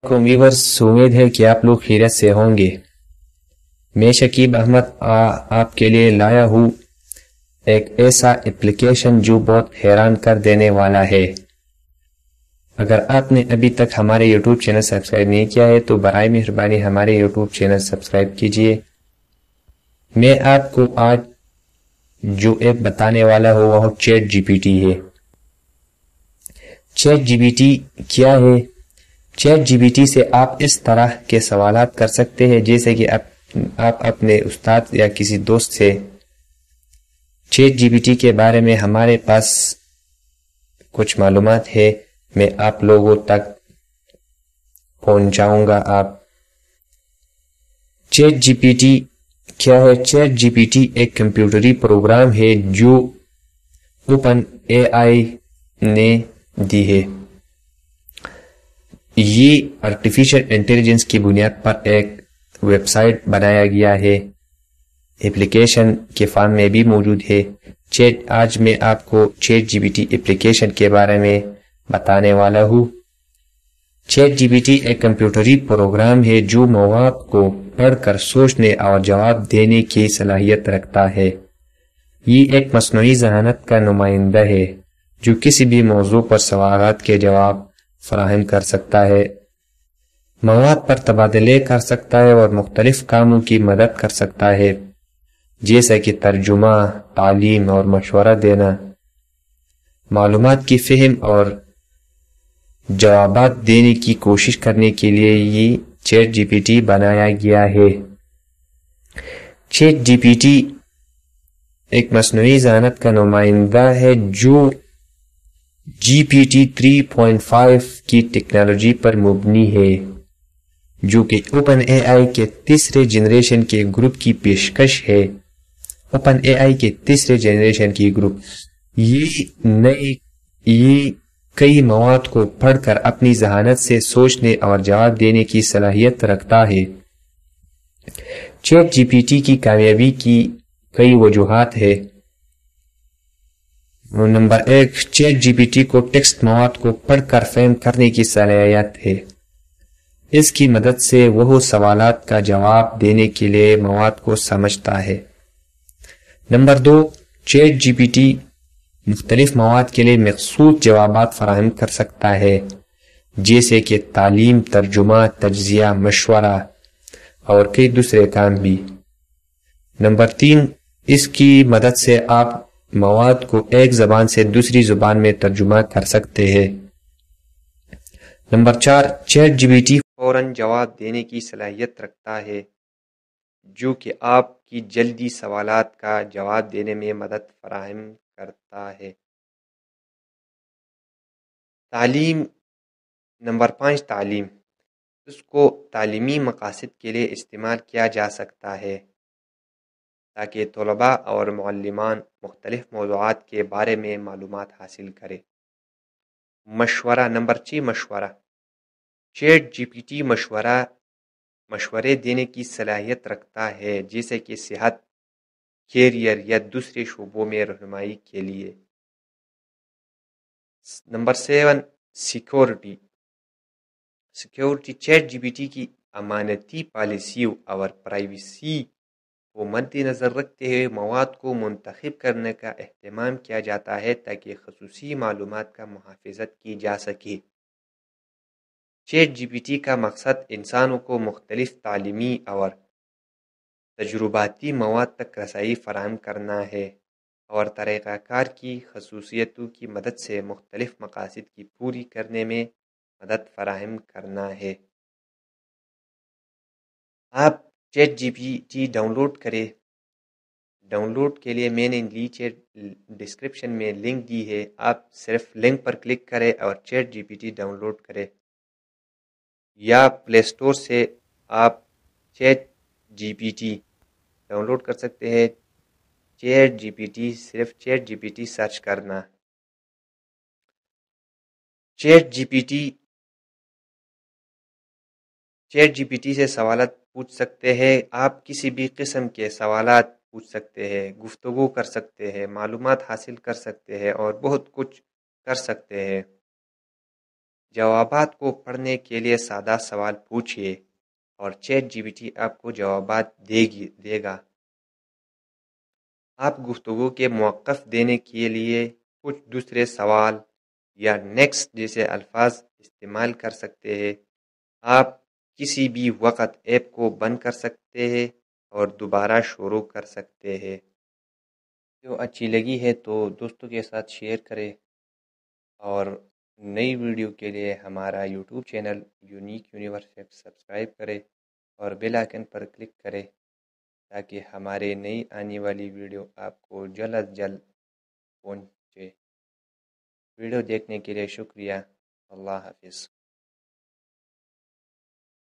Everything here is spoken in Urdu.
ویورز امید ہے کہ آپ لوگ خیریت سے ہوں گے۔ میں شکیب احمد آپ کے لیے لایا ہوں ایک ایسا اپلیکیشن جو بہت حیران کر دینے والا ہے۔ اگر آپ نے ابھی تک ہمارے یوٹیوب چینل سبسکرائب نہیں کیا ہے تو برائے مہربانی ہمارے یوٹیوب چینل سبسکرائب کیجئے۔ میں آپ کو آج جو ایپ بتانے والا ہوں وہ چیٹ جی پی ٹی ہے۔ چیٹ جی پی ٹی کیا ہے؟ چیٹ جی پی ٹی سے آپ اس طرح کے سوالات کر سکتے ہیں جیسے کہ آپ اپنے استاد یا کسی دوست سے چیٹ جی پی ٹی کے بارے میں ہمارے پاس کچھ معلومات ہے، میں آپ لوگوں تک پہنچاؤں گا۔ آپ چیٹ جی پی ٹی کیا ہے؟ چیٹ جی پی ٹی ایک کمپیوٹری پروگرام ہے جو اوپن اے آئی نے دی ہے۔ یہ آرٹیفیشل انٹیلیجنس کی بنیاد پر ایک ویب سائٹ بنایا گیا ہے، اپلیکیشن کے فارم میں بھی موجود ہے۔ آج میں آپ کو ChatGPT application کے بارے میں بتانے والا ہوں۔ چیٹ جی پی ٹی ایک کمپیوٹری پروگرام ہے جو مواد کو پڑھ کر سوچنے اور جواب دینے کی صلاحیت رکھتا ہے۔ یہ ایک مصنوعی ذہانت کا نمائندہ ہے جو کسی بھی موضوع پر سوالات کے جواب فراہم کر سکتا ہے، مواد پر تبادلے کر سکتا ہے اور مختلف کاموں کی مدد کر سکتا ہے جیسا کہ ترجمہ، تعلیم اور مشورہ دینا۔ معلومات کی فہم اور جوابات دینے کی کوشش کرنے کے لیے یہ چیٹ جی پی ٹی بنایا گیا ہے۔ چیٹ جی پی ٹی ایک مصنوعی ذہانت کا نمائندہ ہے جو جی پی ٹی 3.5 کی ٹیکنالوجی پر مبنی ہے، جو کہ اوپن اے آئی کے تیسرے جنریشن کے گروپ کی پیشکش ہے۔ اوپن اے آئی کے تیسرے جنریشن کی گروپ یہ کئی مواد کو پڑھ کر اپنی ذہانت سے سوچنے اور جواب دینے کی صلاحیت رکھتا ہے۔ چیٹ جی پی ٹی کی کامیابی کی کئی وجوہات ہیں۔ Number 1، ChatGPT کو ٹیکسٹ مواد کو پڑھ کر فہم کرنے کی صلاحیت ہے۔ اس کی مدد سے وہ سوالات کا جواب دینے کے لیے مواد کو سمجھتا ہے۔ Number 2، ChatGPT مختلف مواد کے لیے مخصوص جوابات فراہم کر سکتا ہے جیسے کہ تعلیم، ترجمہ، تجزیہ، مشورہ اور کئی دوسرے کام بھی۔ نمبر 3، اس کی مدد سے آپ مواد کو ایک زبان سے دوسری زبان میں ترجمہ کر سکتے ہیں۔ Number 4، ChatGPT فوراً جواب دینے کی صلاحیت رکھتا ہے جو کہ آپ کی جلدی سوالات کا جواب دینے میں مدد فراہم کرتا ہے۔ تعلیم۔ نمبر 5، تعلیم۔ اس کو تعلیمی مقاصد کے لیے استعمال کیا جا سکتا ہے تاکہ طلباء اور معلمان مختلف موضوعات کے بارے میں معلومات حاصل کریں۔ مشورہ۔ نمبر 6، مشورہ۔ چیٹ جی پی ٹی مشورے دینے کی صلاحیت رکھتا ہے جیسے کہ صحت، کیریئر یا دوسرے شعبوں میں رہنمائی کے لیے۔ Number 7، security. ChatGPT کی امانتی پالیسیوں اور پرائیویسی کو مد نظر رکھتے ہوئے مواد کو منتخب کرنے کا اہتمام کیا جاتا ہے تاکہ خصوصی معلومات کا محافظت کی جا سکے۔ چیٹ جی پی ٹی کا مقصد انسانوں کو مختلف تعلیمی اور تجرباتی مواد تک رسائی فراہم کرنا ہے اور طریقہ کار کی خصوصیتوں کی مدد سے مختلف مقاصد کی پوری کرنے میں مدد فراہم کرنا ہے۔ آپ ChatGPT download کریں۔ ڈاؤن لوڈ کے لیے میں نے نیچے ڈسکرپشن میں لنک دی ہے، آپ صرف لنک پر کلک کریں اور ChatGPT download کریں، یا پلے سٹور سے آپ ChatGPT download کر سکتے ہیں۔ چیٹ جی پی ٹی، صرف ChatGPT search کرنا۔ چیٹ جی پی ٹی سے سوالات پوچھ سکتے ہیں، آپ کسی بھی قسم کے سوالات پوچھ سکتے ہیں، گفتگو کر سکتے ہیں، معلومات حاصل کر سکتے ہیں اور بہت کچھ کر سکتے ہیں۔ جوابات کو پڑھنے کے لیے سادہ سوال پوچھئے اور چیٹ جی پی ٹی آپ کو جوابات دے گا۔ آپ گفتگو کے موقف دینے کے لیے کچھ دوسرے سوال یا نیکسٹ جیسے الفاظ استعمال کر سکتے ہیں۔ آپ کسی بھی وقت ایپ کو بند کر سکتے ہیں اور دوبارہ شروع کر سکتے ہیں۔ جو اچھی لگی ہے تو دوستوں کے ساتھ شیئر کریں اور نئی ویڈیو کے لیے ہمارا YouTube channel unique universe subscribe کریں اور بیل آئیکن پر کلک کریں تاکہ ہمارے نئی آنے والی ویڈیو آپ کو جلد از جلد پہنچے۔ ویڈیو دیکھنے کے لیے شکریہ۔ اللہ حافظ۔